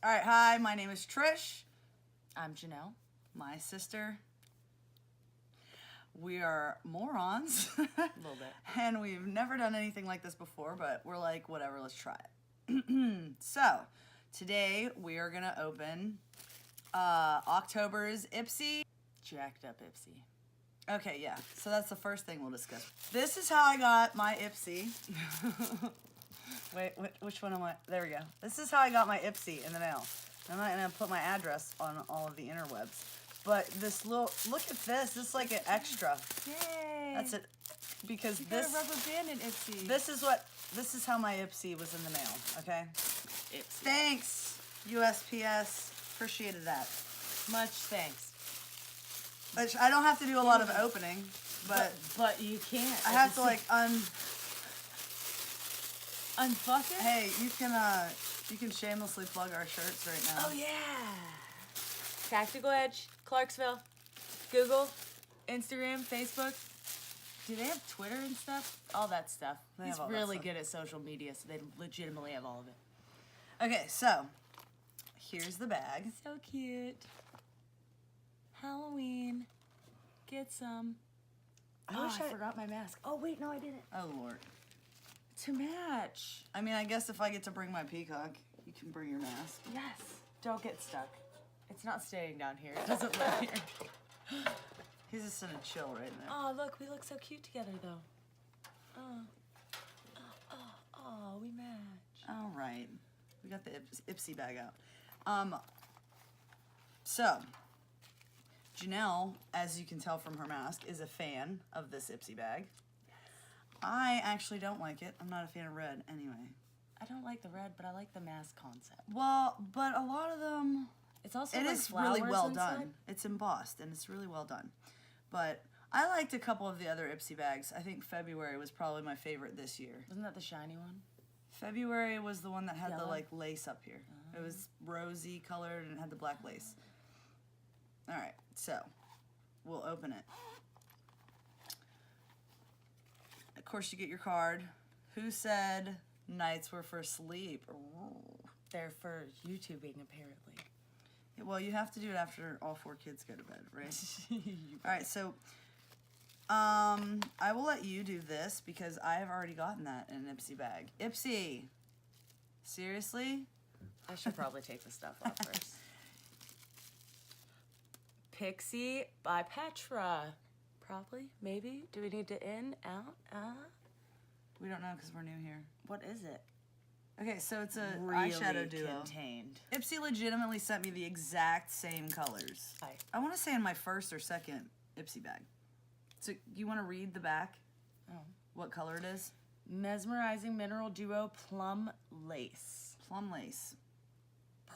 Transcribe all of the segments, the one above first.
All right, hi, my name is Trish. I'm Janel. My sister. We are morons. A little bit. And we've never done anything like this before, but we're like, whatever, let's try it. So, today we are going to open October's Ipsy. Jacked up Ipsy. Okay, yeah. So that's the first thing we'll discuss. This is how I got my Ipsy. Wait, which one am I? There we go. This is how I got my Ipsy in the mail. I'm not going to put my address on all of the interwebs. But this little, look at this. This is like an extra. Yay! That's it. Because You this, got a rubber band in Ipsy. this is how my Ipsy was in the mail, okay? Ipsy. Thanks, USPS. Appreciated that. Much thanks. Which I don't have to do a lot of opening, but But you can't. I have to like unfuck it? Hey, you can shamelessly plug our shirts right now. Oh yeah. Tactical Edge, Clarksville, Google, Instagram, Facebook. Do they have Twitter and stuff? All that stuff. They He's have all that really stuff. good at social media, so they legitimately have all of it. Okay, so here's the bag. So cute. Halloween. Get some. I wish I forgot my mask. Oh wait, no, I didn't. Oh Lord. To match. I mean, I guess if I get to bring my peacock, you can bring your mask. Yes. Don't get stuck. It's not staying down here. It doesn't live here. He's just gonna chill right there. Oh, look, we look so cute together, though. Oh, we match. All right, we got the Ipsy bag out. So Janelle, as you can tell from her mask, is a fan of this Ipsy bag. I actually don't like it. I'm not a fan of red anyway. I don't like the red, but I like the mask concept. Well, but a lot of them, It's also it like is really well inside. done. It's embossed and it's really well done. But I liked a couple of the other Ipsy bags. I think February was probably my favorite this year. Wasn't that the shiny one? February was the one that had the Yellow? like lace up here. It was rosy colored and it had the black lace. All right, so we'll open it. Of course, you get your card. Who said nights were for sleep? Ooh. They're for YouTubing, apparently. Yeah, well, you have to do it after all 4 kids go to bed, right? All right, so I will let you do this because I have already gotten that in an Ipsy bag. Ipsy, seriously? I should probably take the stuff off first. Pixie by Petra. Probably, maybe. Do we need to in, out, We don't know because we're new here. What is it? Okay, so it's a Really eyeshadow duo. contained. Ipsy legitimately sent me the exact same colors. Hi. I want to say in my first or second Ipsy bag. So you want to read the back? Oh. What color it is? Mesmerizing Mineral Duo Plum Lace. Plum lace.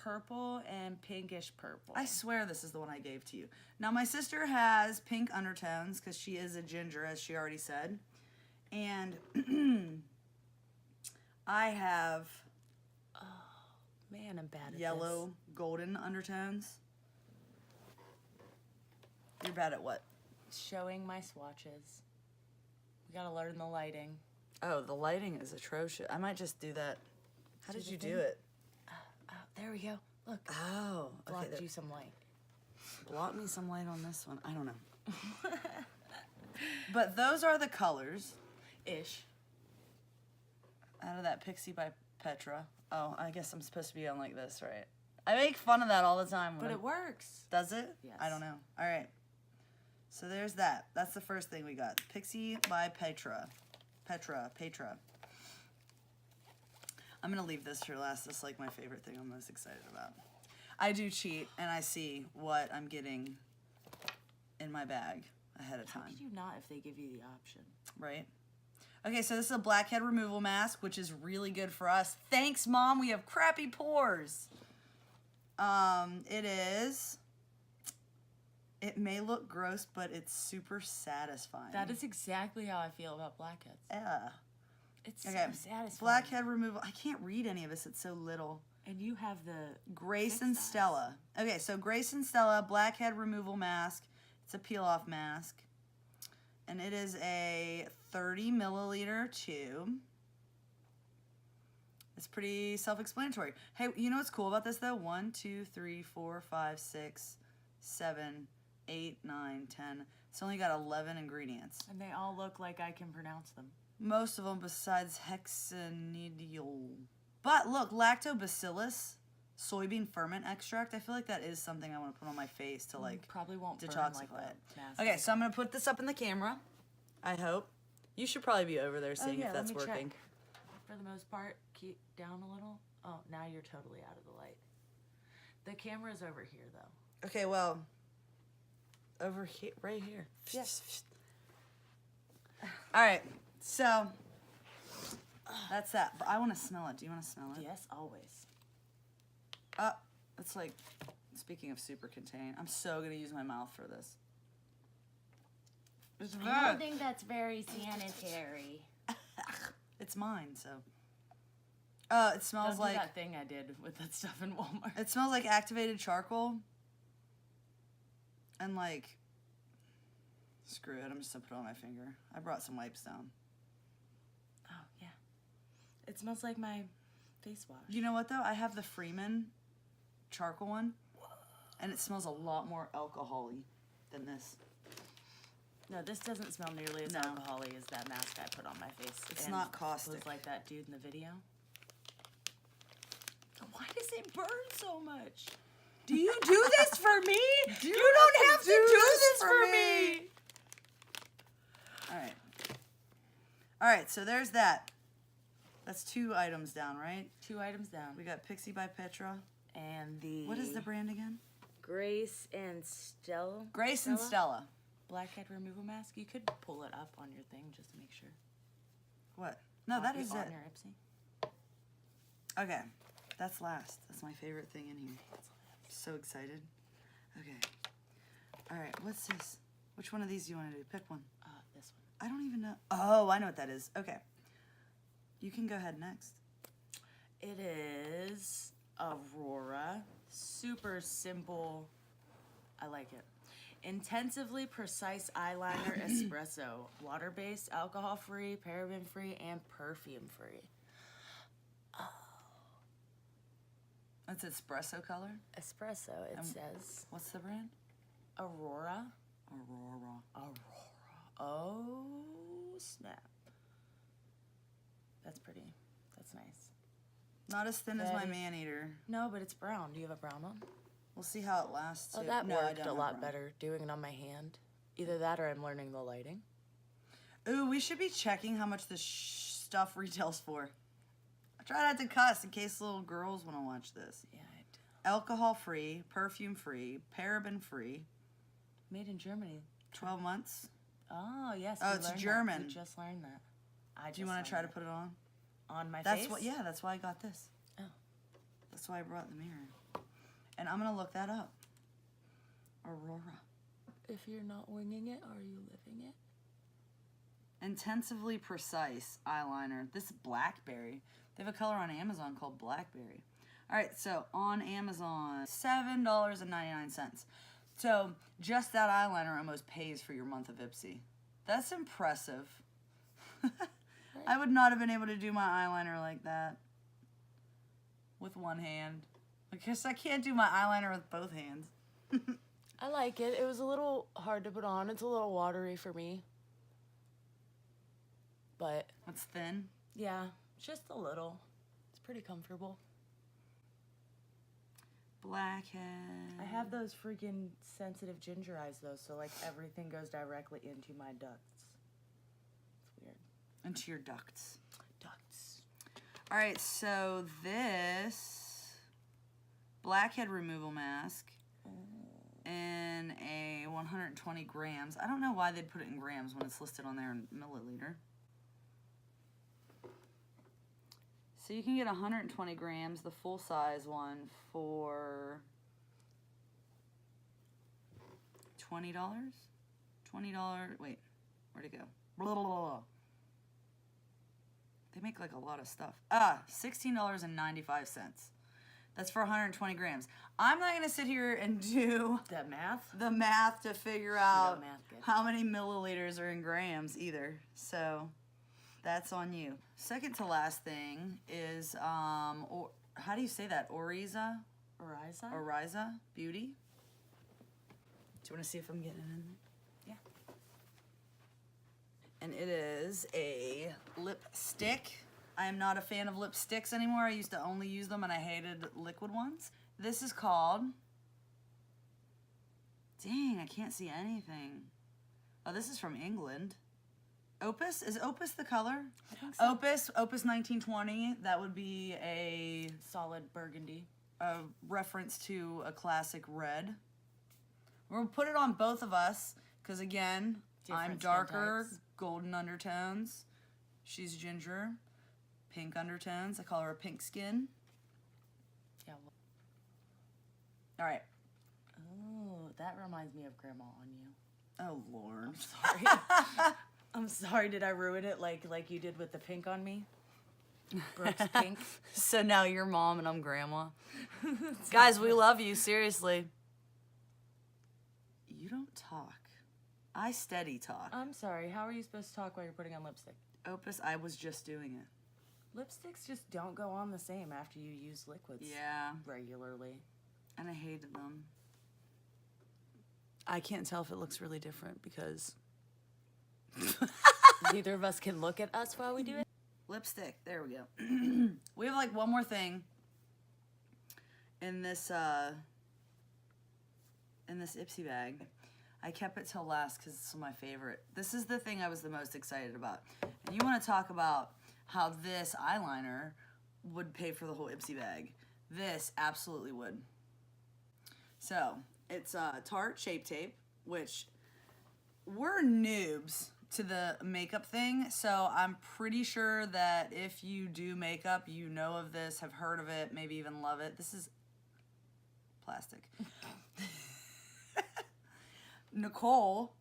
Purple and pinkish purple. I swear this is the one I gave to you. Now my sister has pink undertones because she is a ginger, as she already said. And I have Man, I'm bad at yellow, golden undertones. You're bad at what? this. Showing my swatches. We gotta learn the lighting. Oh, the lighting is atrocious. I might just do that. How did the you thing. do it? Oh, there we go. Look. Oh, Blocked okay. you some light. Block me some light on this one. I don't know. But those are the colors Ish. out of that Pixie by Petra. Oh, I guess I'm supposed to be on like this, right? I make fun of that all the time. But it works. Does it? Yes. I don't know. All right. So there's that. That's the first thing we got. Pixie by Petra. Petra. I'm going to leave this for last. This is like my favorite thing I'm most excited about. I do cheat, and I see what I'm getting in my bag ahead of How time, could you not if they give you the option? right? Okay, so this is a blackhead removal mask, which is really good for us. Thanks, Mom. We have crappy pores. It is... It may look gross, but it's super satisfying. That is exactly how I feel about blackheads. Yeah. It's Okay. so satisfying. Blackhead removal. I can't read any of this. It's so little. And you have the Grace fix and size. Stella. Okay, so Grace and Stella blackhead removal mask. It's a peel-off mask. And it is a 30 milliliter tube. It's pretty self-explanatory. Hey, you know what's cool about this though? 1, 2, 3, 4, 5, 6, 7, 8, 9, 10. It's only got 11 ingredients. And they all look like I can pronounce them. Most of them besides hexanidiol. But look, lactobacillus, soybean ferment extract. I feel like that is something I want to put on my face to like Probably won't burn detoxify like it. that. Okay, so I'm going to put this up in the camera. I hope. You should probably be over there seeing if that's working. Check. For the most part, keep down a little. Oh, now you're totally out of the light. The camera's over here, though. Okay, well, over here, right here. Yes. All right, so that's that. But I want to smell it. Do you want to smell it? Yes, always. It's like, speaking of super contained, I'm so going to use my mouth for this. It's I don't think that's very sanitary. It's mine, so. It smells Don't like do that thing I did with that stuff in Walmart. it smells like activated charcoal. And like, screw it, I'm just gonna put it on my finger. I brought some wipes down. Oh, yeah. It smells like my face wash. You know what though? I have the Freeman charcoal one, and it smells a lot more alcohol-y than this. No, this doesn't smell nearly as No. alcohol-y as that mask I put on my face. It's and not caustic. Was like that dude in the video. Why does it burn so much? Do you do this for me? You don't have to do this for me. All right, so there's that. That's 2 items down, right? 2 items down. We got Pixie by Petra. And the... What is the brand again? Grace and Stella? Grace and Stella. Blackhead removal mask. You could pull it up on your thing just to make sure. What? No, that is on it. your Ipsy. Okay, that's last. That's my favorite thing in here. So excited. Okay. All right, what's this? Which one of these do you want to do? Pick one. This one. I don't even know. Oh, I know what that is. Okay. You can go ahead next. It is Aurora. Super simple. I like it. Intensively precise eyeliner espresso. Water-based, alcohol-free, paraben-free, and perfume-free. That's espresso color. Espresso, it says. What's the brand? Aurora. Aurora. Oh, snap. That's pretty. That's nice. Not as thin as my Very- man-eater. No, but it's brown. Do you have a brown one? We'll see how it lasts. Oh, too. that No, I worked don't a have lot brown. better doing it on my hand. Either that or I'm learning the lighting. Ooh, we should be checking how much this stuff retails for. I try not to cuss in case little girls want to watch this. Yeah, I do. Alcohol-free, perfume-free, paraben-free. Made in Germany. 12 months. Oh, yes. Oh, we it's learned that. German. We just learned that. Do you want to try to put it on? on my That's face? what. Yeah, that's why I got this. Oh. That's why I brought the mirror. And I'm gonna look that up. Aurora. If you're not winging it, are you living it? Intensively precise eyeliner. This is Blackberry. They have a color on Amazon called Blackberry. All right, so on Amazon, $7.99. So just that eyeliner almost pays for your month of Ipsy. That's impressive. I would not have been able to do my eyeliner like that with one hand. Because I can't do my eyeliner with both hands. I like it. It was a little hard to put on. It's a little watery for me. But It's thin. yeah, just a little. It's pretty comfortable. Blackhead. I have those freaking sensitive ginger eyes though, so like everything goes directly into my ducts. It's weird. Into your ducts. Ducts. All right, so this blackhead removal mask in a 120 grams. I don't know why they'd put it in grams when it's listed on there in milliliter. So you can get 120 grams, the full size one, for $20. $20. Wait, where'd it go? Blah, blah, blah, blah. They make like a lot of stuff. $16.95. That's for 120 grams. I'm not going to sit here and do That math? the math to figure out math good. how many milliliters are in grams either. So That's on you. Second to last thing is, or, how do you say that? Oriza? Oriza Beauty. Do you want to see if I'm getting it in there? Yeah. And it is a lipstick. I am not a fan of lipsticks anymore. I used to only use them and I hated liquid ones. This is called, dang, I can't see anything. Oh, this is from England. Opus? Is Opus the color? I think so. Opus 1920. That would be a Solid burgundy. reference to a classic red. We're gonna put it on both of us because again, I'm Different darker, skin types. golden undertones. She's ginger, pink undertones. I call her a pink skin. Yeah. All right. Oh, that reminds me of Grandma on you. Oh Lord. Sorry. I'm sorry. Did I ruin it like you did with the pink on me? Brooke's pink. So now you're mom and I'm grandma. Guys, we love you, seriously. You don't talk. I steady talk. I'm sorry. How are you supposed to talk while you're putting on lipstick? Opus, I was just doing it. Lipsticks just don't go on the same after you use liquids. Yeah. Regularly. And I hated them. I can't tell if it looks really different because... Neither of us can look at us while we do it. Lipstick. There we go. We have like one more thing in this Ipsy bag. I kept it till last because it's my favorite. This is the thing I was the most excited about. And you want to talk about how this eyeliner would pay for the whole Ipsy bag. This absolutely would. So, it's Tarte Shape Tape, which we're noobs to the makeup thing, so I'm pretty sure that if you do makeup, you know of this, have heard of it, maybe even love it. This is plastic. Nicole,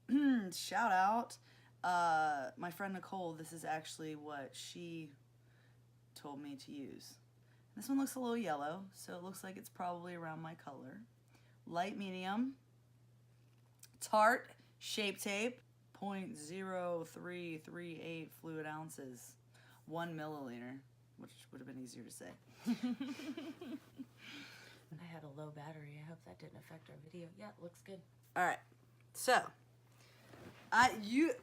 shout out. My friend Nicole, this is actually what she told me to use. This one looks a little yellow, so it looks like it's probably around my color. Light medium. Tarte Shape Tape. 0.0338 fluid ounces. 1 milliliter, which would have been easier to say. I had a low battery. I hope that didn't affect our video. Yeah, it looks good. All right, so you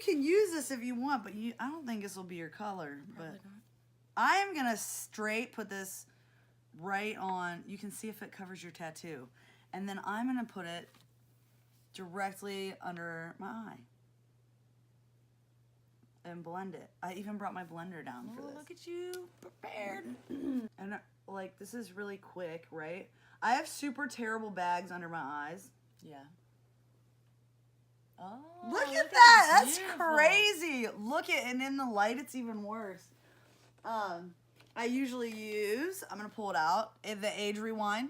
can use this if you want, but I don't think this will be your color. Probably But I am gonna straight put this right on. You can see if it covers your tattoo, and then I'm gonna put it directly under my eye and blend it. I even brought my blender down for Oh, this. look at you, prepared. And like, this is really quick, right? I have super terrible bags under my eyes. Yeah. Oh, Look at that! That's beautiful. crazy. Look at, and in the light, it's even worse. I usually use, I'm gonna pull it out, the Age Rewind.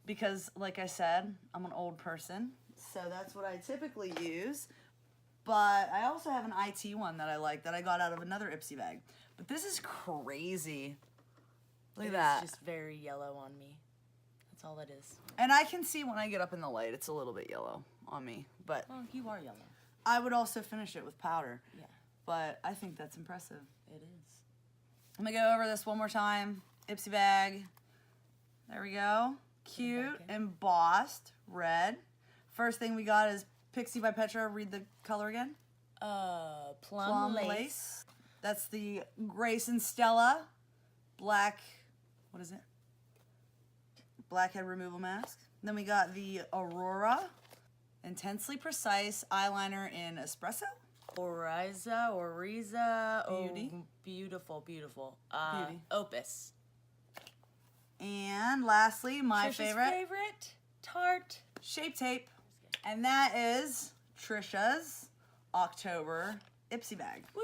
Because, like I said, I'm an old person. So that's what I typically use. But I also have an IT one that I like that I got out of another Ipsy bag. But this is crazy. Look at that. It's just very yellow on me. That's all it is. And I can see when I get up in the light, it's a little bit yellow on me. But Well, you are yellow. I would also finish it with powder. Yeah, But I think that's impressive. it is. I'm going to go over this one more time. Ipsy bag. There we go. Cute, back in. embossed, red. First thing we got is Pixie by Petra. Read the color again. Plum lace. That's the Grace and Stella black, what is it? Blackhead removal mask. Then we got the Aurora Intensely Precise eyeliner in espresso. Oriza. Beauty. Oh, beautiful, beautiful. Beauty. Opus. And lastly, my Trisha's favorite, Tarte. Shape Tape. And that is Trisha's October Ipsy bag. Woo!